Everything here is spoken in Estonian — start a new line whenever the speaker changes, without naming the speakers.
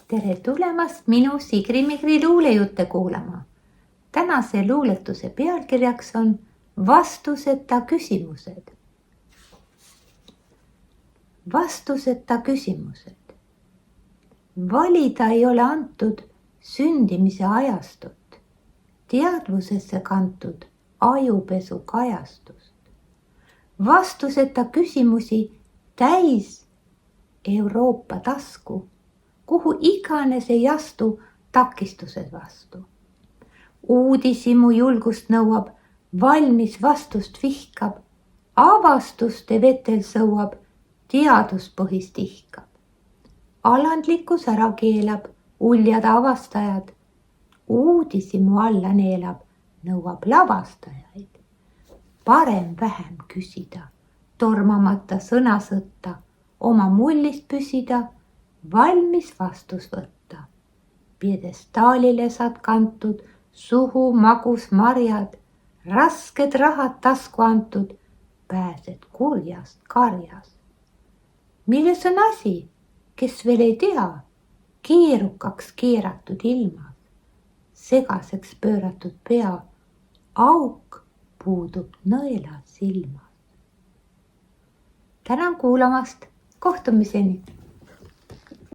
tere tulemast minu Sigri-Migri luulejutte kuulama. Tänase luuletuse pealkirjaks on vastuseta küsimused. Vastuseta küsimused. Valida ei ole antud sündimise ajastut, teadvusesse kantud ajupesu kajastust. Vastuseta küsimusi täis Euroopa tasku, kuhu iganes ei astu takistused vastu. Uudishimu julgust nõuab, valmis vastust vihkab, avastuste vetel sõuab, teaduspõhist ihkab. Alandlikkus ära keelab, uljad avastajad, uudishimu alla neelab, nõuab lavastajaid. Parem vähem küsida, tormamata sõnasõtta, oma mullist püsida, valmis vastus võtta. Piedestaalile saad kantud, suhu magus marjad, rasked rahad tasku antud, pääsed kurjast karjas. Milles on asi, kes veel ei tea, keerukaks keeratud ilmas, segaseks pööratud pea, auk puudub nõela silmas. Tänan kuulamast, kohtumiseni!